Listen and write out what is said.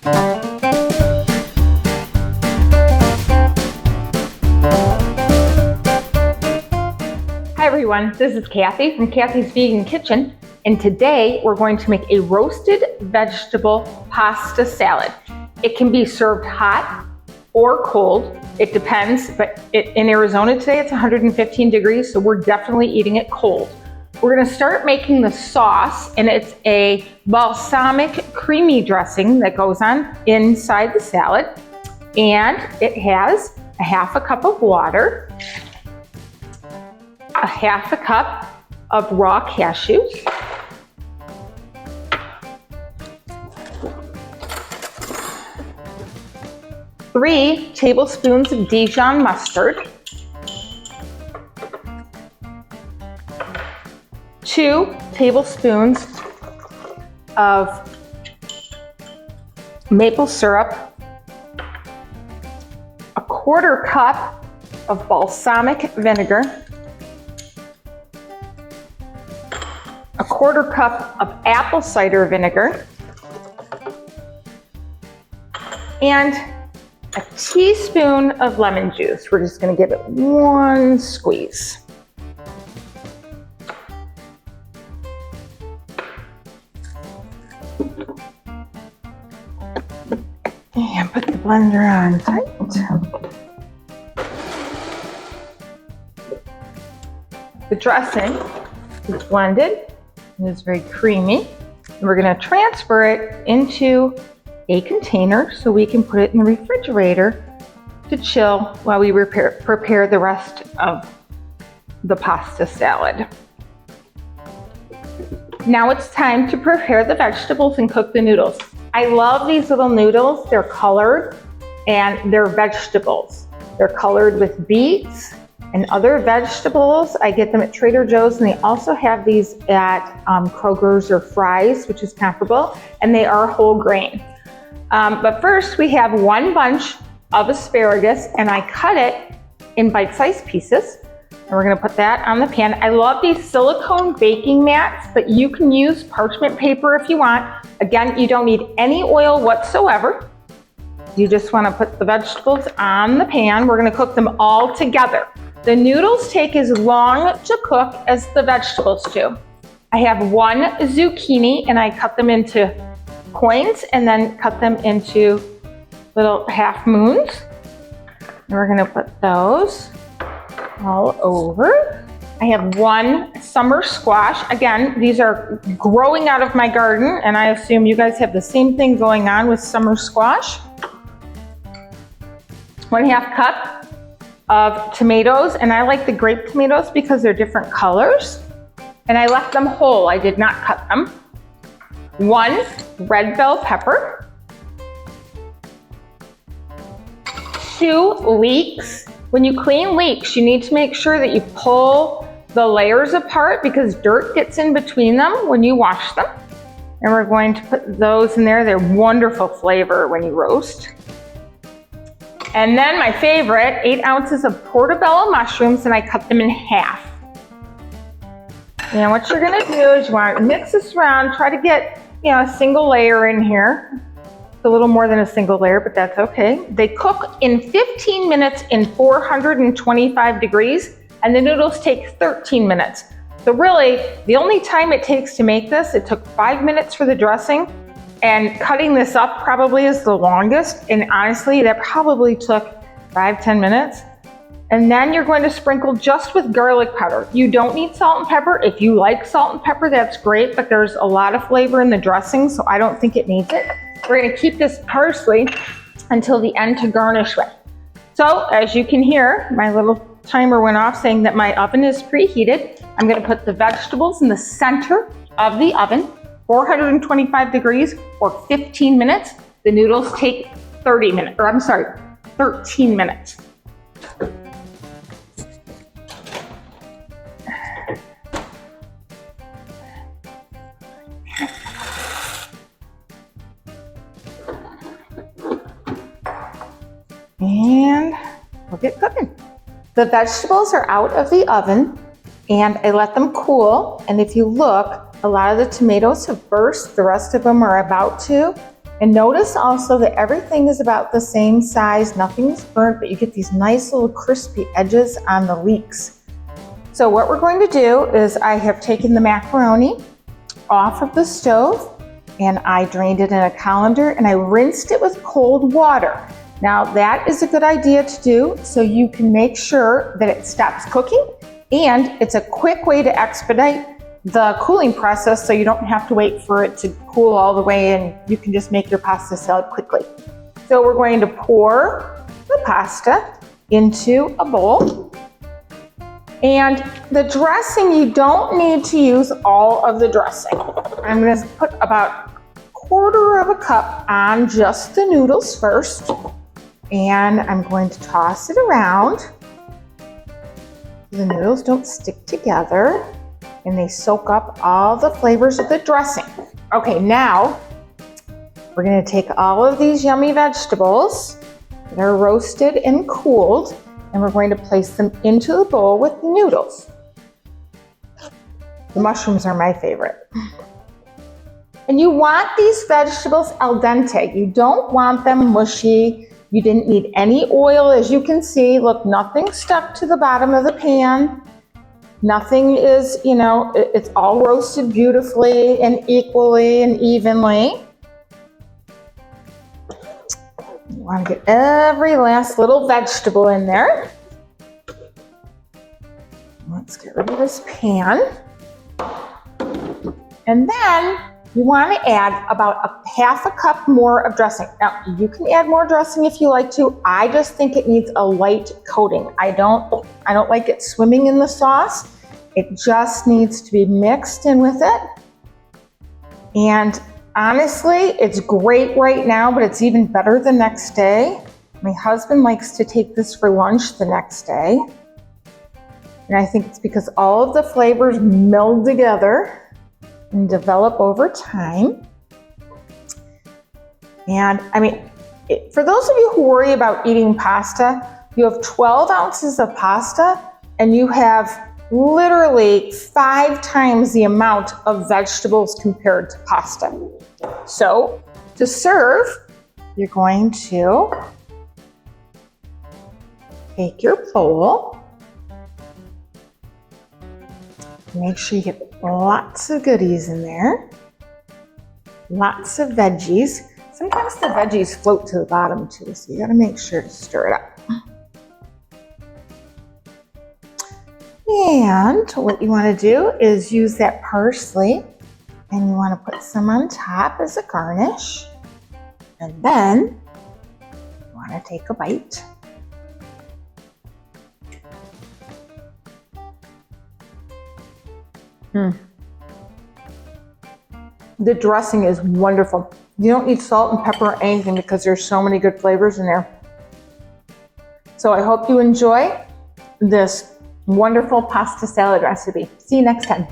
Hi everyone, this is Kathy from Kathy's Vegan Kitchen, and today we're going to make a roasted vegetable pasta salad. It can be served hot or cold, it depends, but in Arizona today it's 115 degrees, so we're definitely eating it cold. We're gonna start making the sauce, and it's a balsamic creamy dressing that goes on inside the salad, and it has a half a cup of water, a half a cup of raw cashews, three tablespoons of Dijon mustard, 2 tablespoons of maple syrup, a quarter cup of balsamic vinegar, a quarter cup of apple cider vinegar, and a teaspoon of lemon juice. We're just going to give it one squeeze. And put the blender on tight. The dressing is blended and it's very creamy. And we're going to transfer it into a container so we can put it in the refrigerator to chill while we prepare the rest of the pasta salad. Now it's time to prepare the vegetables and cook the noodles. I love these little noodles. They're colored and they're vegetables. They're colored with beets and other vegetables. I get them at Trader Joe's, and they also have these at Kroger's or Fry's, which is comparable, and they are whole grain. But first we have one bunch of asparagus, and I cut it in bite-sized pieces. And we're gonna put that on the pan. I love these silicone baking mats, but you can use parchment paper if you want. Again, you don't need any oil whatsoever. You just wanna put the vegetables on the pan. We're gonna cook them all together. The noodles take as long to cook as the vegetables do. I have one zucchini, and I cut them into coins and then cut them into little half moons. And we're gonna put those all over. I have one summer squash. Again, these are growing out of my garden, and I assume you guys have the same thing going on with summer squash. 1/2 cup of tomatoes, and I like the grape tomatoes because they're different colors. And I left them whole, I did not cut them. 1 red bell pepper, 2 leeks. When you clean leeks, you need to make sure that you pull the layers apart because dirt gets in between them when you wash them. And we're going to put those in there. They're wonderful flavor when you roast. And then my favorite, 8 ounces of portobello mushrooms, and I cut them in half. And what you're gonna do is you want to mix this around, try to get a single layer in here. It's a little more than a single layer, but that's okay. They cook in 15 minutes in 425 degrees, and the noodles take 13 minutes. So really, the only time it takes to make this, it took 5 minutes for the dressing, and cutting this up probably is the longest, and honestly, that probably took 5-10 minutes. And then you're going to sprinkle just with garlic powder. You don't need salt and pepper. If you like salt and pepper, that's great, but there's a lot of flavor in the dressing, so I don't think it needs it. We're gonna keep this parsley until the end to garnish with. So as you can hear, my little timer went off saying that my oven is preheated. I'm gonna put the vegetables in the center of the oven, 425 degrees for 15 minutes. The noodles take 13 minutes. And we'll get cooking. The vegetables are out of the oven and I let them cool. And if you look, a lot of the tomatoes have burst. The rest of them are about to. And notice also that everything is about the same size, nothing's burnt, but you get these nice little crispy edges on the leeks. So what we're going to do is I have taken the macaroni off of the stove and I drained it in a colander and I rinsed it with cold water. Now that is a good idea to do so you can make sure that it stops cooking, and it's a quick way to expedite the cooling process so you don't have to wait for it to cool all the way and you can just make your pasta salad quickly. So we're going to pour the pasta into a bowl. And the dressing, you don't need to use all of the dressing. I'm going to put about 1/4 cup on just the noodles first. And I'm going to toss it around. The noodles don't stick together and they soak up all the flavors of the dressing. Okay, now we're going to take all of these yummy vegetables that are roasted and cooled, and we're going to place them into the bowl with the noodles. The mushrooms are my favorite. And you want these vegetables al dente. You don't want them mushy. You didn't need any oil, as you can see. Look, nothing stuck to the bottom of the pan. Nothing is, it's all roasted beautifully and equally and evenly. You want to get every last little vegetable in there. Let's get rid of this pan. And then you want to add about 1/2 cup more of dressing. Now, you can add more dressing if you like to. I just think it needs a light coating. I don't like it swimming in the sauce. It just needs to be mixed in with it. And honestly, it's great right now, but it's even better the next day. My husband likes to take this for lunch the next day. And I think it's because all of the flavors meld together and develop over time. And for those of you who worry about eating pasta, you have 12 ounces of pasta and you have literally 5 times the amount of vegetables compared to pasta. So to serve, you're going to take your bowl. Make sure you get lots of goodies in there. Lots of veggies. Sometimes the veggies float to the bottom too, so you gotta make sure to stir it up. And what you want to do is use that parsley and you want to put some on top as a garnish. And then you want to take a bite. The dressing is wonderful. You don't need salt and pepper or anything because there's so many good flavors in there. So I hope you enjoy this wonderful pasta salad recipe. See you next time.